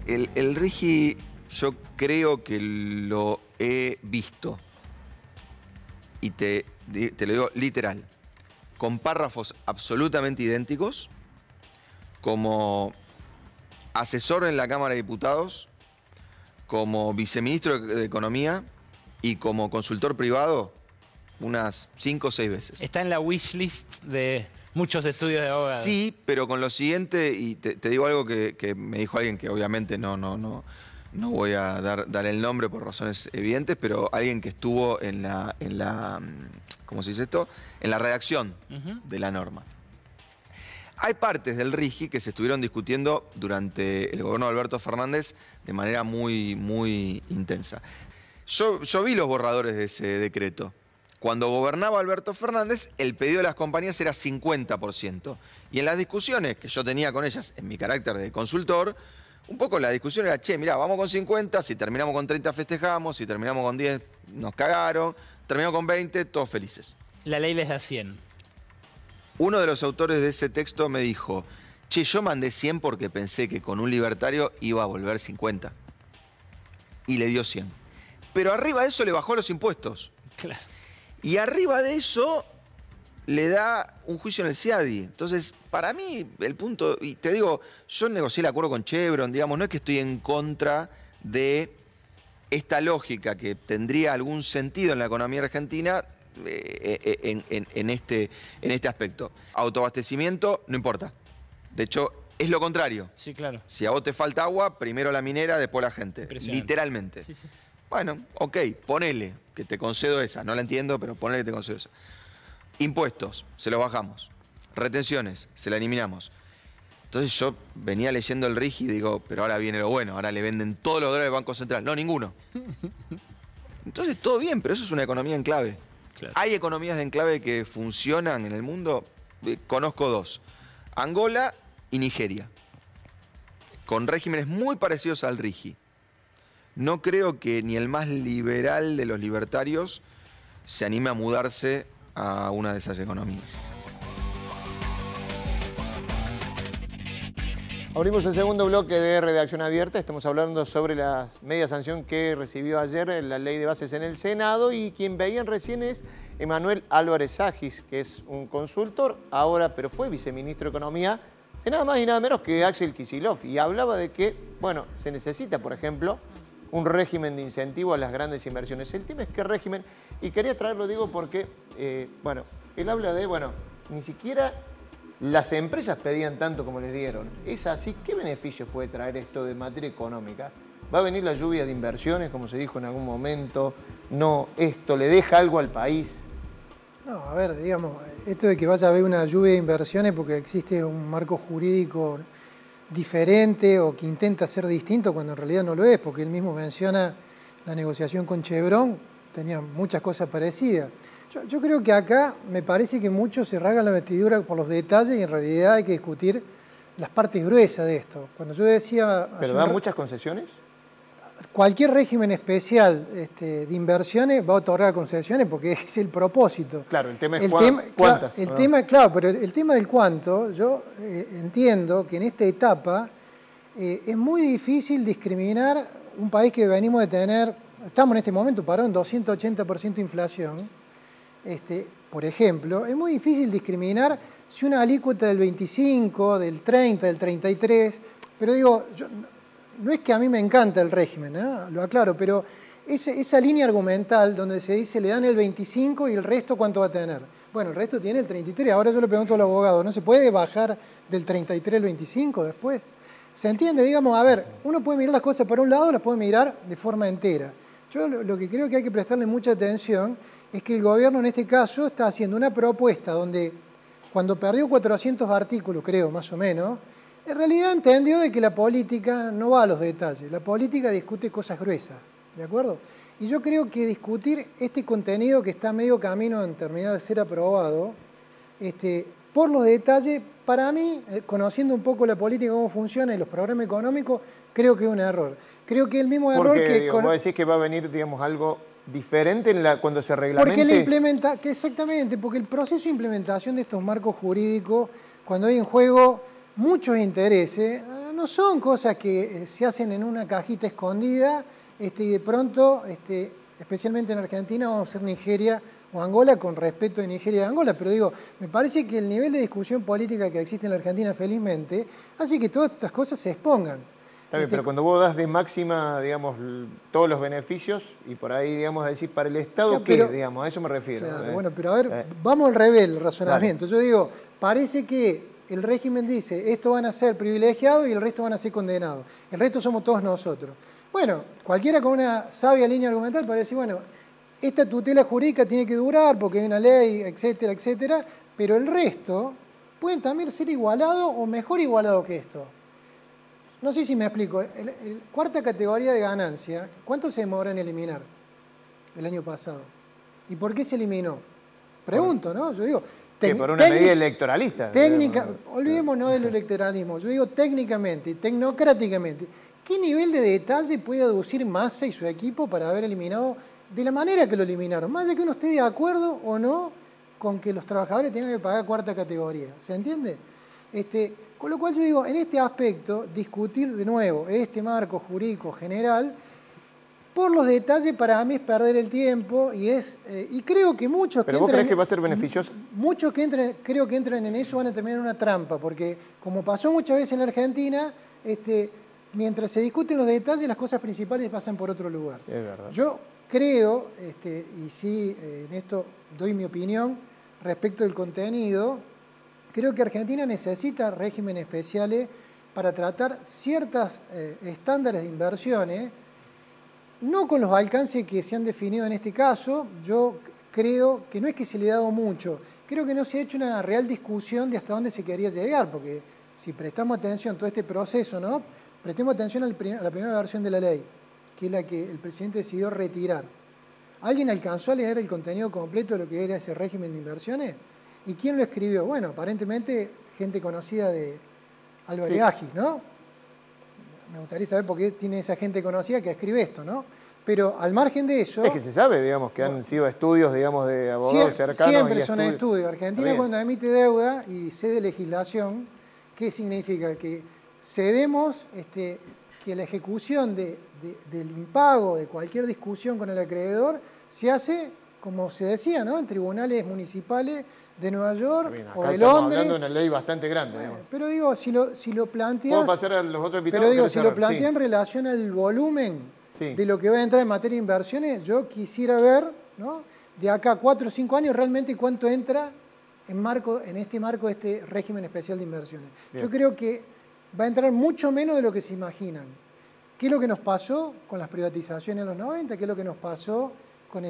El RIGI yo creo que lo he visto, y te lo digo literal, con párrafos absolutamente idénticos, como asesor en la Cámara de Diputados, como viceministro de Economía y como consultor privado unas 5 o 6 veces. Está en la wishlist de muchos estudios de abogados. Sí, pero con lo siguiente, y te digo algo que me dijo alguien que obviamente no voy a dar el nombre por razones evidentes, pero alguien que estuvo en la ¿cómo se dice esto? En la redacción de la norma. Hay partes del RIGI que se estuvieron discutiendo durante el gobierno de Alberto Fernández de manera muy intensa. Yo vi los borradores de ese decreto. Cuando gobernaba Alberto Fernández, el pedido de las compañías era 50%. Y en las discusiones que yo tenía con ellas, en mi carácter de consultor, un poco la discusión era, che, mirá, vamos con 50, si terminamos con 30 festejamos, si terminamos con 10 nos cagaron, terminamos con 20, todos felices. La ley les da 100. Uno de los autores de ese texto me dijo, che, yo mandé 100 porque pensé que con un libertario iba a volver 50. Y le dio 100. Pero arriba de eso le bajó los impuestos. Claro. Y arriba de eso le da un juicio en el CIADI. Entonces, para mí, el punto... Y te digo, yo negocié el acuerdo con Chevron, digamos, no es que estoy en contra de esta lógica que tendría algún sentido en la economía argentina en este aspecto. Autoabastecimiento, no importa. De hecho, es lo contrario. Sí, claro. Si a vos te falta agua, primero la minera, después la gente. Literalmente. Sí, sí. Bueno, ok, ponele, que te concedo esa. No la entiendo, pero ponele que te concedo esa. Impuestos, se los bajamos. Retenciones, se la eliminamos. Entonces yo venía leyendo el RIGI y digo, pero ahora viene lo bueno, ahora le venden todos los dólares al Banco Central. No, ninguno. Entonces todo bien, pero eso es una economía en clave. Claro. Hay economías de enclave que funcionan en el mundo. Conozco 2, Angola y Nigeria, con regímenes muy parecidos al RIGI. No creo que ni el más liberal de los libertarios se anime a mudarse a una de esas economías. Abrimos el segundo bloque de Redacción Abierta. Estamos hablando sobre la media sanción que recibió ayer la ley de bases en el Senado, y quien veían recién es Emanuel Álvarez Agis, que es un consultor ahora, pero fue viceministro de Economía de nada más y nada menos que Axel Kicillof, y hablaba de que, bueno, se necesita, por ejemplo, un régimen de incentivo a las grandes inversiones. El tema es qué régimen, y quería traerlo, digo, porque, bueno, él habla de, bueno, ni siquiera las empresas pedían tanto como les dieron. ¿Es así? ¿Qué beneficios puede traer esto de materia económica? ¿Va a venir la lluvia de inversiones, como se dijo en algún momento? ¿No, esto le deja algo al país? No, a ver, digamos, esto de que vaya a haber una lluvia de inversiones porque existe un marco jurídico diferente o que intenta ser distinto cuando en realidad no lo es, porque él mismo menciona la negociación con Chevron, tenía muchas cosas parecidas. Yo creo que acá me parece que muchos se rasgan la vestidura por los detalles y en realidad hay que discutir las partes gruesas de esto. Cuando yo decía... ¿Pero da muchas concesiones? Cualquier régimen especial de inversiones va a otorgar concesiones porque es el propósito. Claro, el tema es cuántas. Claro, pero el tema del cuánto, yo entiendo que en esta etapa es muy difícil discriminar un país que venimos de tener, estamos en este momento parados en 280% de inflación, por ejemplo, es muy difícil discriminar si una alícuota del 25, del 30, del 33, pero digo, no es que a mí me encanta el régimen, lo aclaro, pero esa línea argumental donde se dice le dan el 25 y el resto ¿cuánto va a tener? Bueno, el resto tiene el 33, ahora yo le pregunto al abogado, ¿no se puede bajar del 33 al 25 después? ¿Se entiende? Digamos, a ver, uno puede mirar las cosas por un lado, las puede mirar de forma entera. Yo lo que creo que hay que prestarle mucha atención es que el gobierno en este caso está haciendo una propuesta donde cuando perdió 400 artículos, creo, más o menos, en realidad entendió de que la política no va a los detalles, la política discute cosas gruesas, ¿de acuerdo? Y yo creo que discutir este contenido que está a medio camino en terminar de ser aprobado, por los detalles, para mí, conociendo un poco la política, cómo funciona y los programas económicos, creo que es un error. Creo que el mismo error que... Digo, vos decís que va a venir, digamos, algo diferente cuando se reglamente... Porque exactamente, porque el proceso de implementación de estos marcos jurídicos, cuando hay en juego muchos intereses, no son cosas que se hacen en una cajita escondida y de pronto, especialmente en Argentina, vamos a ser Nigeria o Angola con respeto de Nigeria y Angola. Pero digo, me parece que el nivel de discusión política que existe en la Argentina, felizmente, hace que todas estas cosas se expongan. Está bien, pero cuando vos das de máxima, digamos, todos los beneficios y por ahí, digamos, decir para el Estado, ¿qué? Digamos, a eso me refiero. Claro, bueno, pero a ver, vamos al revés el razonamiento. Yo digo, parece que el régimen dice, estos van a ser privilegiados y el resto van a ser condenados. El resto somos todos nosotros. Bueno, cualquiera con una sabia línea argumental puede decir, bueno, esta tutela jurídica tiene que durar porque hay una ley, etcétera, etcétera, pero el resto pueden también ser igualados o mejor igualados que esto. No sé si me explico. El cuarta categoría de ganancia, ¿cuánto se demoró en eliminar el año pasado? ¿Y por qué se eliminó? Pregunto, ¿no? Yo digo... por una medida electoralista. Olvidémonos del electoralismo. Yo digo técnicamente, tecnocráticamente. ¿Qué nivel de detalle puede aducir Massa y su equipo para haber eliminado de la manera que lo eliminaron? Más allá que uno esté de acuerdo o no con que los trabajadores tengan que pagar cuarta categoría. ¿Se entiende? Con lo cual yo digo, en este aspecto, discutir de nuevo este marco jurídico general, por los detalles para mí es perder el tiempo y creo que muchos ¿Pero vos crees que va a ser beneficioso? Muchos que creo que entran en eso van a terminar en una trampa, porque como pasó muchas veces en la Argentina, mientras se discuten los detalles, las cosas principales pasan por otro lugar. Sí, es verdad. Yo creo, y sí, en esto doy mi opinión respecto del contenido, creo que Argentina necesita regímenes especiales para tratar ciertos estándares de inversiones, no con los alcances que se han definido en este caso. Yo creo que no es que se le ha dado mucho, creo que no se ha hecho una real discusión de hasta dónde se quería llegar, porque si prestamos atención a todo este proceso, ¿no? Prestemos atención a la primera versión de la ley, que es la que el presidente decidió retirar. ¿Alguien alcanzó a leer el contenido completo de lo que era ese régimen de inversiones? ¿Y quién lo escribió? Bueno, aparentemente gente conocida de Álvarez Agis, ¿no? Me gustaría saber por qué tiene esa gente conocida que escribe esto, ¿no? Pero al margen de eso... Es que se sabe, digamos, que han sido estudios, digamos, de abogados cercanos. Siempre son estudios. Argentina cuando emite deuda y cede legislación, ¿qué significa? Que cedemos que la ejecución del impago de cualquier discusión con el acreedor se hace, como se decía, ¿no? En tribunales municipales de Nueva York o de Londres. Estamos hablando de una ley bastante grande. Pero digo, si lo planteas... ¿Puedo pasar a los otros invitados? Pero digo, si lo planteas en relación al volumen de lo que va a entrar en materia de inversiones, yo quisiera ver, ¿no? De acá a 4 o 5 años realmente cuánto entra en este marco de este régimen especial de inversiones. Bien. Yo creo que va a entrar mucho menos de lo que se imaginan. ¿Qué es lo que nos pasó con las privatizaciones en los 90? ¿Qué es lo que nos pasó con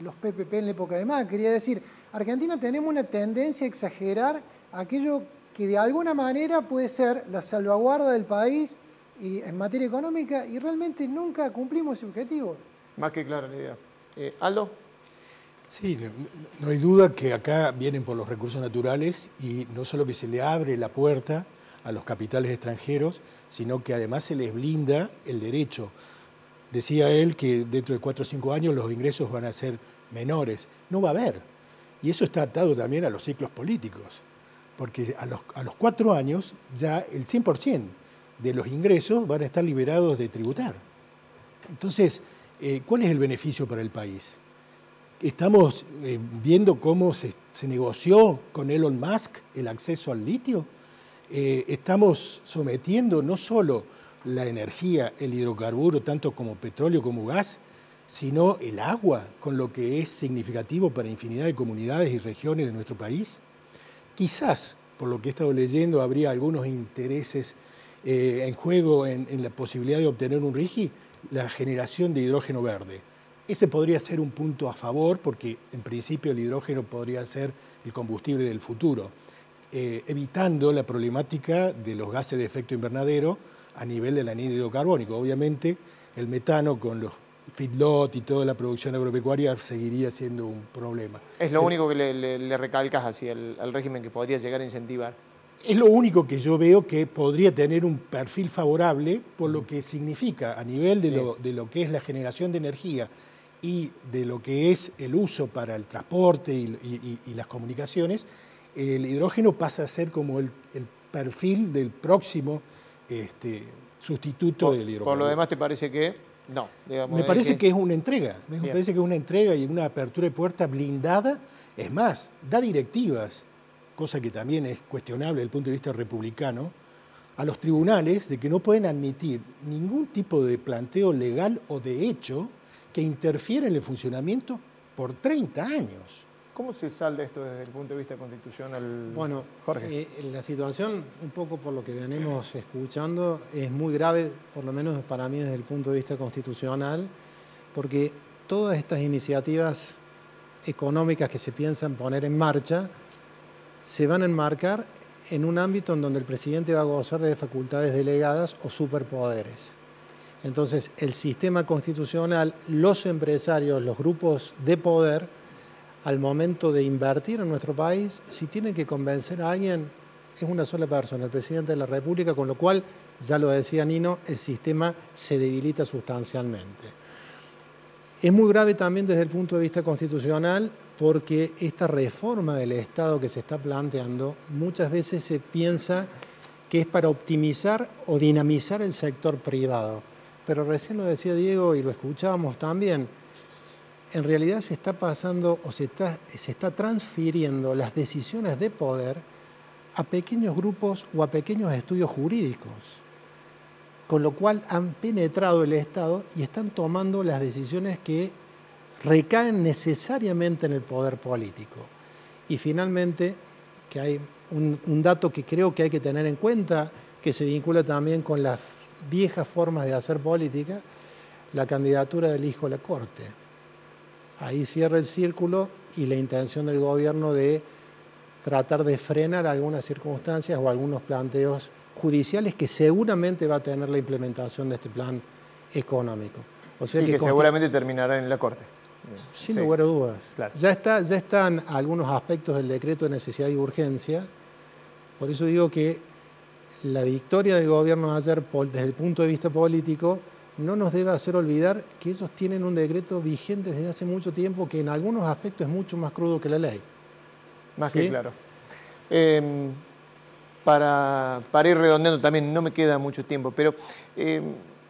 los PPP en la época de Macri? Quería decir, Argentina tenemos una tendencia a exagerar aquello que de alguna manera puede ser la salvaguarda del país y en materia económica, y realmente nunca cumplimos ese objetivo. Más que clara la idea. ¿Aldo? Sí, no hay duda que acá vienen por los recursos naturales y no solo que se le abre la puerta a los capitales extranjeros, sino que además se les blinda el derecho. Decía él que dentro de 4 o 5 años los ingresos van a ser menores. No va a haber. Y eso está atado también a los ciclos políticos, porque a los 4 años ya el 100% de los ingresos van a estar liberados de tributar. Entonces, ¿cuál es el beneficio para el país? Estamos viendo cómo se negoció con Elon Musk el acceso al litio. Estamos sometiendo no solo la energía, el hidrocarburo, tanto como petróleo como gas, sino el agua, con lo que es significativo para infinidad de comunidades y regiones de nuestro país. Quizás, por lo que he estado leyendo, habría algunos intereses en juego en la posibilidad de obtener un RIGI, la generación de hidrógeno verde. Ese podría ser un punto a favor, porque en principio el hidrógeno podría ser el combustible del futuro, evitando la problemática de los gases de efecto invernadero a nivel del anhídrido carbónico. Obviamente, el metano con los feedlot y toda la producción agropecuaria seguiría siendo un problema. Es lo único que le recalcas hacia al régimen que podría llegar a incentivar. Es lo único que yo veo que podría tener un perfil favorable por lo que significa a nivel de lo que es la generación de energía y de lo que es el uso para el transporte y las comunicaciones. El hidrógeno pasa a ser como el perfil del próximo sustituto del hidrocarburo. Por lo demás, ¿te parece que no? Digamos, Me parece que es una entrega. Me parece que es una entrega y una apertura de puerta blindada. Es más, da directivas, cosa que también es cuestionable desde el punto de vista republicano, a los tribunales de que no pueden admitir ningún tipo de planteo legal o de hecho que interfiera en el funcionamiento por 30 años. ¿Cómo se salda esto desde el punto de vista constitucional, Bueno, Jorge? La situación, un poco por lo que venimos escuchando, es muy grave, por lo menos para mí desde el punto de vista constitucional, porque todas estas iniciativas económicas que se piensan poner en marcha se van a enmarcar en un ámbito en donde el presidente va a gozar de facultades delegadas o superpoderes. Entonces, el sistema constitucional, los empresarios, los grupos de poder, al momento de invertir en nuestro país, si tienen que convencer a alguien, es una sola persona, el presidente de la República, con lo cual, ya lo decía Nino, el sistema se debilita sustancialmente. Es muy grave también desde el punto de vista constitucional porque esta reforma del Estado que se está planteando muchas veces se piensa que es para optimizar o dinamizar el sector privado. Pero recién lo decía Diego y lo escuchábamos también, en realidad se está pasando o se está transfiriendo las decisiones de poder a pequeños grupos o a pequeños estudios jurídicos, con lo cual han penetrado el Estado y están tomando las decisiones que recaen necesariamente en el poder político. Y finalmente, que hay un dato que creo que hay que tener en cuenta, que se vincula también con las viejas formas de hacer política, la candidatura del hijo a la Corte. Ahí cierra el círculo y la intención del gobierno de tratar de frenar algunas circunstancias o algunos planteos judiciales que seguramente va a tener la implementación de este plan económico. O sea y que seguramente terminará en la Corte. Sin lugar a dudas. Claro. Ya están algunos aspectos del decreto de necesidad y urgencia. Por eso digo que la victoria del gobierno de ayer, desde el punto de vista político, no nos debe hacer olvidar que ellos tienen un decreto vigente desde hace mucho tiempo que en algunos aspectos es mucho más crudo que la ley. Más ¿Sí? que claro. Para ir redondeando también, no me queda mucho tiempo, pero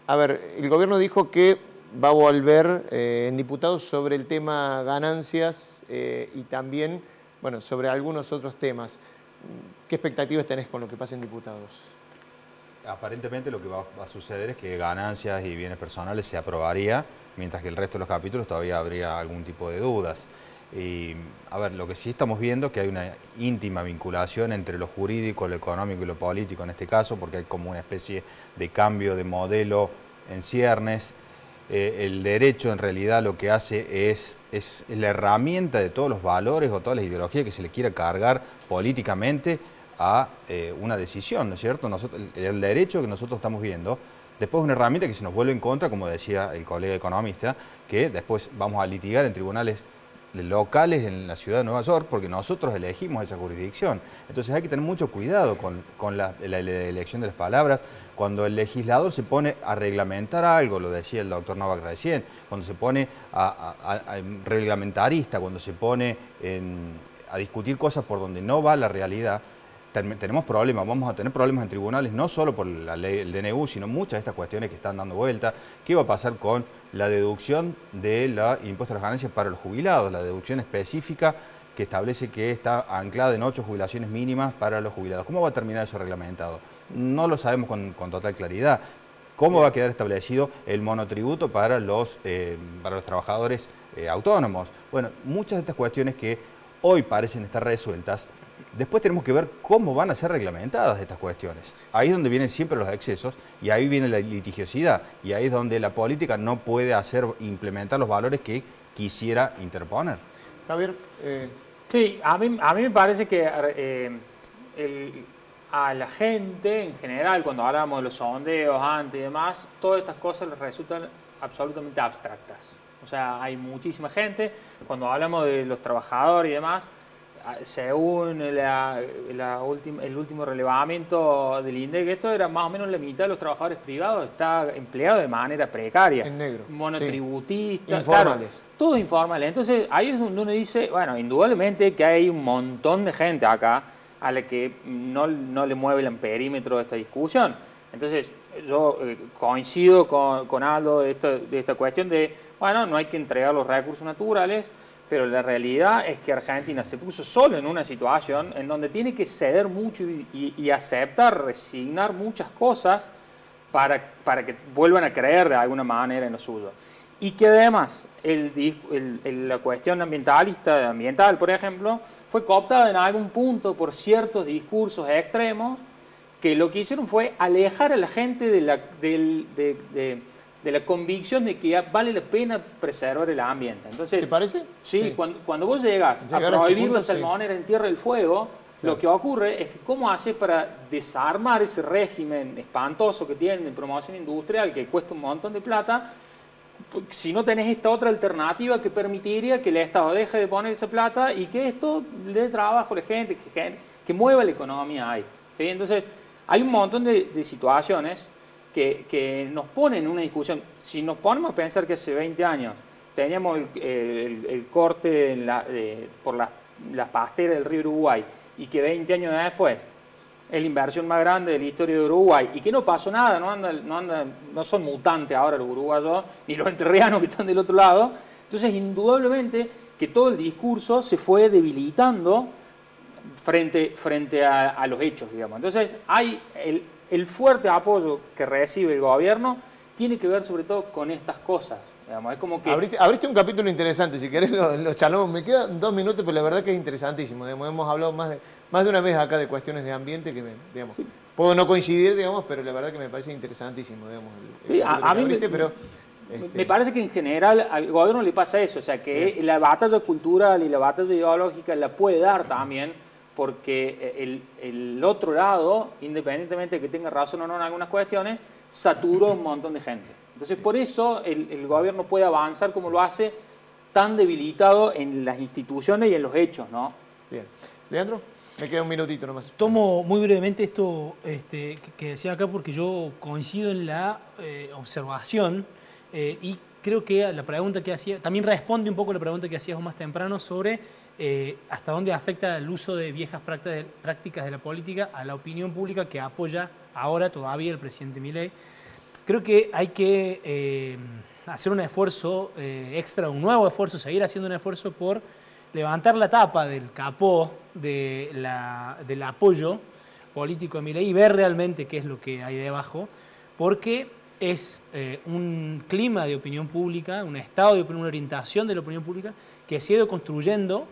a ver, el gobierno dijo que va a volver en diputados sobre el tema ganancias y también, bueno, sobre algunos otros temas. ¿Qué expectativas tenés con lo que pasa en diputados? Aparentemente lo que va a suceder es que ganancias y bienes personales se aprobaría, mientras que el resto de los capítulos todavía habría algún tipo de dudas. Y, a ver, lo que sí estamos viendo es que hay una íntima vinculación entre lo jurídico, lo económico y lo político en este caso, porque hay como una especie de cambio de modelo en ciernes. El derecho en realidad lo que hace es la herramienta de todos los valores o todas las ideologías que se le quiera cargar políticamente a una decisión, ¿no es cierto? El derecho que nosotros estamos viendo, después es una herramienta que se nos vuelve en contra, como decía el colega economista, que después vamos a litigar en tribunales locales en la ciudad de Nueva York, porque nosotros elegimos esa jurisdicción. Entonces hay que tener mucho cuidado con la elección de las palabras. Cuando el legislador se pone a reglamentar algo, lo decía el doctor Novak recién, cuando se pone a reglamentarista, cuando se pone a discutir cosas por donde no va la realidad, tenemos problemas, vamos a tener problemas en tribunales, no solo por la ley, el DNU, sino muchas de estas cuestiones que están dando vuelta. ¿Qué va a pasar con la deducción del impuesto a las ganancias para los jubilados? La deducción específica que establece que está anclada en 8 jubilaciones mínimas para los jubilados. ¿Cómo va a terminar eso reglamentado? No lo sabemos con total claridad. ¿Cómo va a quedar establecido el monotributo para los trabajadores autónomos? Bueno, muchas de estas cuestiones que hoy parecen estar resueltas, después tenemos que ver cómo van a ser reglamentadas estas cuestiones. Ahí es donde vienen siempre los excesos y ahí viene la litigiosidad y ahí es donde la política no puede implementar los valores que quisiera interponer. Javier. Sí, a mí me parece que a la gente en general, cuando hablamos de los sondeos antes y demás, todas estas cosas les resultan absolutamente abstractas. O sea, hay muchísima gente, cuando hablamos de los trabajadores y demás, según el último relevamiento del INDEC, esto era más o menos la mitad de los trabajadores privados está empleado de manera precaria. En negro. Monotributistas. Sí. Informales. Claro, todo informales. Entonces, ahí es donde uno dice, bueno, indudablemente que hay un montón de gente acá a la que no le mueve el perímetro de esta discusión. Entonces, yo coincido con Aldo de esta cuestión de, bueno, no hay que entregar los recursos naturales, pero la realidad es que Argentina se puso solo en una situación en donde tiene que ceder mucho y aceptar, resignar muchas cosas para que vuelvan a creer de alguna manera en lo suyo. Y que además la cuestión ambiental, por ejemplo, fue cooptada en algún punto por ciertos discursos extremos que lo que hicieron fue alejar a la gente de la convicción de que vale la pena preservar el ambiente. Entonces, ¿te parece? Sí, cuando vos llegas a prohibir la salmonera en Tierra del Fuego, lo que ocurre es que ¿cómo haces para desarmar ese régimen espantoso que tienen de promoción industrial que cuesta un montón de plata? Si no tenés esta otra alternativa que permitiría que el Estado deje de poner esa plata y que esto le dé trabajo a la gente, que mueva la economía ahí. ¿Sí? Entonces, hay un montón de situaciones que nos ponen en una discusión. Si nos ponemos a pensar que hace 20 años teníamos el corte por las pasteras del río Uruguay y que 20 años después es la inversión más grande de la historia de Uruguay y que no pasó nada, no son mutantes ahora los uruguayos, ni los entrerrianos que están del otro lado. Entonces, indudablemente que todo el discurso se fue debilitando frente a los hechos, digamos. Entonces, hay el fuerte apoyo que recibe el gobierno tiene que ver sobre todo con estas cosas. Digamos. Es como que... Abriste un capítulo interesante, si querés lo charlamos. Me quedan 2 minutos, pero la verdad que es interesantísimo. Digamos, hemos hablado más de una vez acá de cuestiones de ambiente que digamos, sí. Puedo no coincidir, digamos, pero la verdad que me parece interesantísimo. Digamos, sí, a mí me parece que en general al gobierno le pasa eso, o sea que la batalla cultural y la batalla ideológica la puede dar también, porque el otro lado, independientemente de que tenga razón o no en algunas cuestiones, saturó un montón de gente. Entonces, por eso el gobierno puede avanzar como lo hace, tan debilitado en las instituciones y en los hechos, ¿no? Bien. Leandro, me queda un minutito nomás. Tomo muy brevemente esto que decía acá, porque yo coincido en la observación y creo que la pregunta que hacía, también responde un poco a la pregunta que hacías más temprano sobre hasta dónde afecta el uso de viejas prácticas de la política a la opinión pública que apoya ahora todavía el presidente Milei. Creo que hay que hacer un esfuerzo extra, un nuevo esfuerzo, seguir haciendo un esfuerzo por levantar la tapa del capó del apoyo político a Milei y ver realmente qué es lo que hay debajo, porque es un clima de opinión pública, un estado de opinión, una orientación de la opinión pública que se ha ido construyendo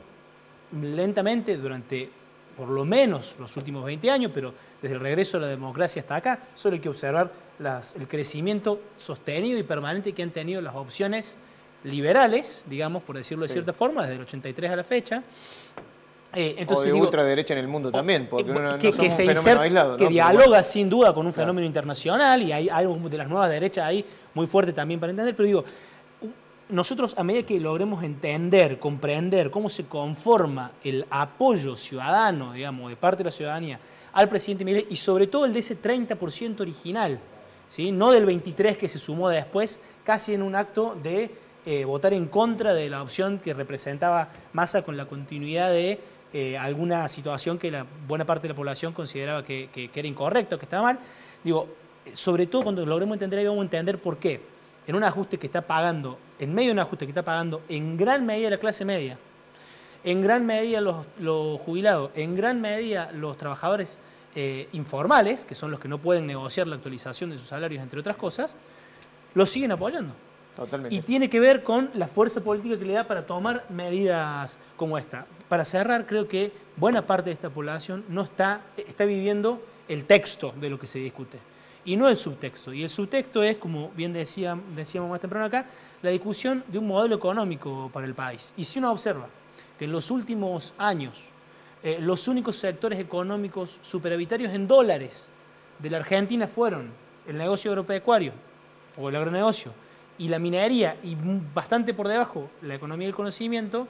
lentamente durante por lo menos los últimos 20 años, pero desde el regreso a la democracia hasta acá, solo hay que observar el crecimiento sostenido y permanente que han tenido las opciones liberales, digamos, por decirlo de cierta forma, desde el 83 a la fecha. Entonces, o de ultraderecha en el mundo también, porque no somos que un fenómeno aislado. Que dialoga sin duda con un fenómeno internacional y hay algo de las nuevas derechas ahí muy fuerte también para entender, pero digo, nosotros a medida que logremos entender, comprender cómo se conforma el apoyo ciudadano, digamos, de parte de la ciudadanía al presidente Milei y sobre todo el de ese 30% original, ¿sí? No del 23% que se sumó después, casi en un acto de votar en contra de la opción que representaba Massa con la continuidad de alguna situación que la buena parte de la población consideraba que era incorrecto, que estaba mal. Digo, sobre todo cuando logremos entender ahí vamos a entender por qué. En un ajuste que está pagando, en medio de un ajuste que está pagando en gran medida la clase media, en gran medida los jubilados, en gran medida los trabajadores informales, que son los que no pueden negociar la actualización de sus salarios, entre otras cosas, los siguen apoyando. Totalmente. Y tiene que ver con la fuerza política que le da para tomar medidas como esta. Para cerrar, creo que buena parte de esta población no está viviendo el texto de lo que se discute y no el subtexto. Y el subtexto es, como bien decíamos más temprano acá, la discusión de un modelo económico para el país. Y si uno observa que en los últimos años los únicos sectores económicos superavitarios en dólares de la Argentina fueron el negocio agropecuario o el agronegocio y la minería, y bastante por debajo la economía del conocimiento,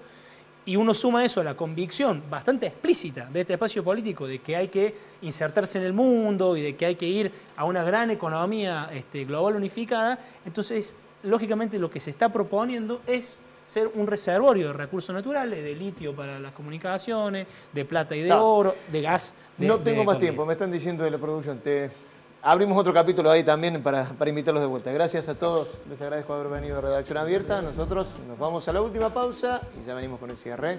y uno suma eso a la convicción bastante explícita de este espacio político de que hay que insertarse en el mundo y de que hay que ir a una gran economía global unificada, entonces, lógicamente, lo que se está proponiendo es ser un reservorio de recursos naturales, de litio para las comunicaciones, de plata y de oro, de gas. No tengo más tiempo, me están diciendo de la producción. abrimos otro capítulo ahí también para invitarlos de vuelta. Gracias a todos, les agradezco haber venido a Redacción Abierta. Nosotros nos vamos a la última pausa y ya venimos con el cierre.